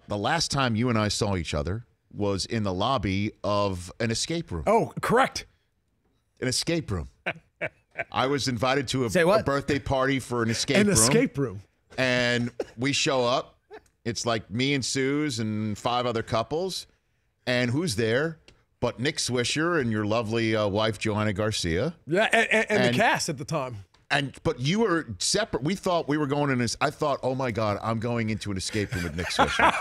the last time you and I saw each other was in the lobby of an escape room. Oh, correct. An escape room. I was invited to a birthday party for an escape room. An escape room. And we show up. It's like me and Suze and 5 other couples. And who's there but Nick Swisher and your lovely wife, Joanna Garcia. Yeah, and the cast at the time. But you were separate. We thought we were going in this. I thought, oh my God, I'm going into an escape room with Nick Swisher.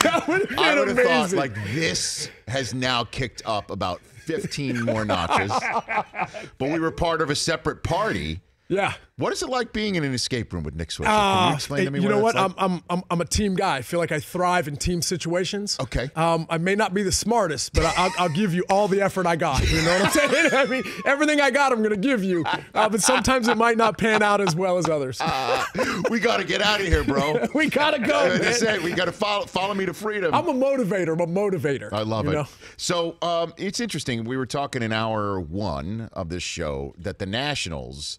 That would have been I would have amazing. thought, like, this has now kicked up about 15 more notches. But we were part of a separate party. Yeah. What is it like being in an escape room with Nick Swisher? Can you explain to me you know what? Like? I'm a team guy. I feel like I thrive in team situations. Okay. I may not be the smartest, but I'll give you all the effort I got. You know what I'm saying? I mean, everything I got, I'm going to give you. But sometimes it might not pan out as well as others. We got to get out of here, bro. We got to go, man. We got to follow me to freedom. I'm a motivator. I love it. Know? So it's interesting. We were talking in hour 1 of this show that the Nationals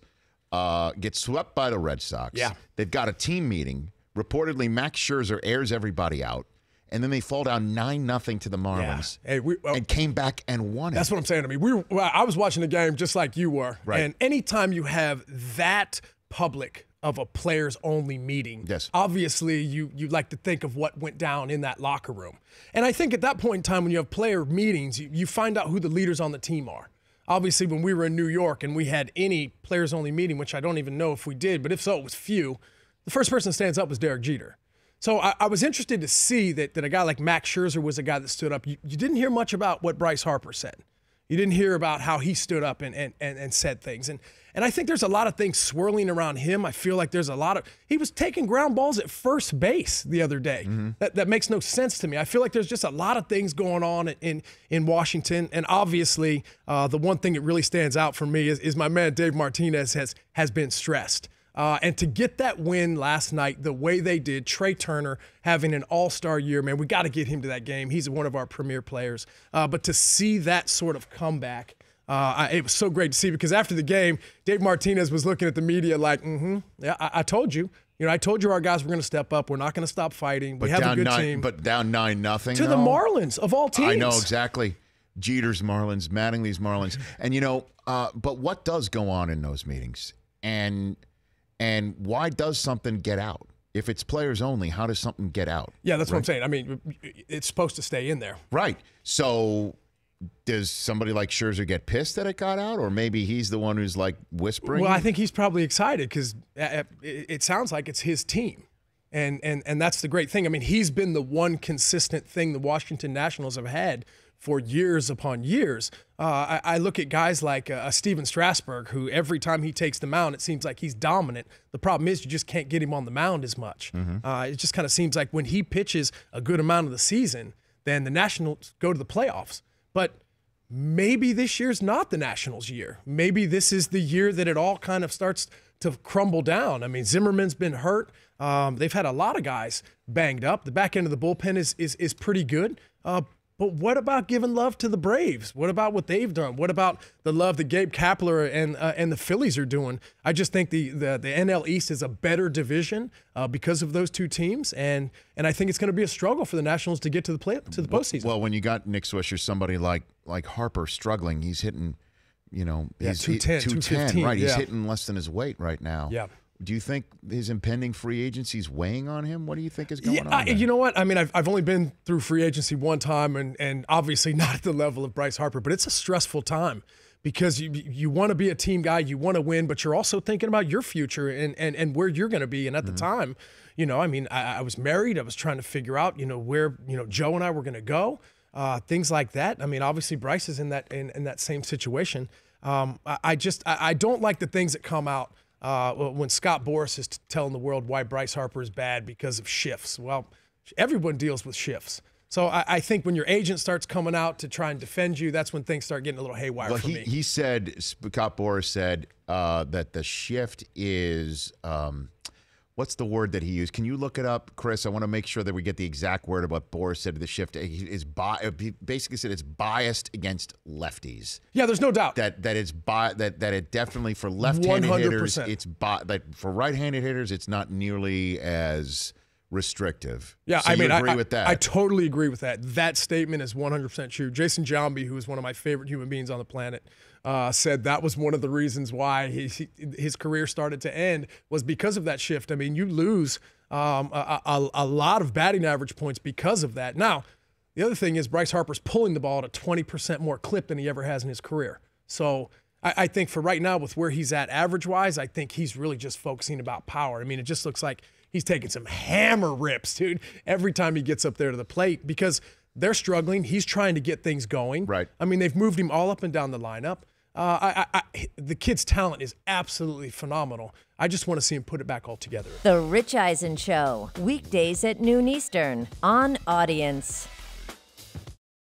get swept by the Red Sox. Yeah. They've got a team meeting. Reportedly, Max Scherzer airs everybody out. And then they fall down 9-0 to the Marlins. Yeah. Hey, and came back and won it. That's what I'm saying. I mean, I was watching the game just like you were. Right. And anytime you have that public of a players-only meeting, yes, obviously you like to think of what went down in that locker room. And I think at that point in time when you have player meetings, you find out who the leaders on the team are. Obviously, when we were in New York and we had any players-only meeting, which I don't even know if we did, but if so, it was few, the first person that stands up was Derek Jeter. So I was interested to see that a guy like Max Scherzer was a guy that stood up. You didn't hear much about what Bryce Harper said. You didn't hear about how he stood up and said things. And I think there's a lot of things swirling around him. I feel like there's a lot of – he was taking ground balls at first base the other day. Mm-hmm. That makes no sense to me. I feel like there's just a lot of things going on in Washington. And obviously, the one thing that really stands out for me is my man Dave Martinez has been stressed. And to get that win last night the way they did, Trey Turner having an all-star year, man, we got to get him to that game. He's one of our premier players. But to see that sort of comeback, it was so great to see because after the game, Dave Martinez was looking at the media like, yeah, I told you. You know, I told you our guys were going to step up. We're not going to stop fighting. We have a good team. But down 9-0. To the Marlins, of all teams. I know, exactly. Jeter's Marlins, Mattingly's Marlins. And, you know, but what does go on in those meetings? And why does something get out? If it's players only, how does something get out? Yeah, that's what I'm saying. I mean, it's supposed to stay in there. Right. So does somebody like Scherzer get pissed that it got out? Or maybe he's the one who's like whispering? Well, I think he's probably excited because it sounds like it's his team. And that's the great thing. I mean, he's been the one consistent thing the Washington Nationals have had for years upon years. I look at guys like Steven Strasburg, who every time he takes the mound, it seems like he's dominant. The problem is you just can't get him on the mound as much. Mm-hmm. It just kind of seems like when he pitches a good amount of the season, then the Nationals go to the playoffs. But maybe this year's not the Nationals' year. Maybe this is the year that it all kind of starts to crumble down. I mean, Zimmerman's been hurt. They've had a lot of guys banged up. The back end of the bullpen is pretty good. But what about giving love to the Braves? What about what they've done? What about the love that Gabe Kapler and the Phillies are doing? I just think the NL East is a better division because of those two teams, and I think it's going to be a struggle for the Nationals to get to the postseason. Well, when you got Nick Swisher, somebody like Harper struggling, he's hitting, you know, he's 210, right? He's hitting less than his weight right now. Yeah. Do you think his impending free agency is weighing on him? What do you think is going on there? You know what? I mean, I've only been through free agency one time, and obviously not at the level of Bryce Harper, but it's a stressful time because you want to be a team guy, you want to win, but you're also thinking about your future and where you're going to be. And at the time, you know, I mean, I was married. I was trying to figure out, you know, where, you know, Joe and I were going to go, things like that. I mean, obviously Bryce is in that same situation. I don't like the things that come out when Scott Boras is telling the world why Bryce Harper is bad because of shifts. Well, everyone deals with shifts. So I think when your agent starts coming out to try and defend you, that's when things start getting a little haywire for me. He said, Scott Boras said that the shift is what's the word that he used? Can you look it up, Chris? I want to make sure that we get the exact word of what Boris said to the shift. He basically said it's biased against lefties. Yeah, there's no doubt that it definitely for left-handed 100%. hitters but for right-handed hitters it's not nearly as restrictive. Yeah, so I mean, you agree with that? I totally agree with that. That statement is 100% true. Jason Giambi, who is one of my favorite human beings on the planet, said that was one of the reasons why his career started to end was because of that shift. I mean, you lose a lot of batting average points because of that. Now, the other thing is Bryce Harper's pulling the ball at a 20% more clip than he ever has in his career. So I think for right now, with where he's at average-wise, I think he's really just focusing about power. I mean, it just looks like he's taking some hammer rips, dude, every time he gets up there to the plate because they're struggling. He's trying to get things going. Right. I mean, they've moved him all up and down the lineup. The kid's talent is absolutely phenomenal. I just want to see him put it back all together. The Rich Eisen Show, weekdays at noon Eastern on Audience.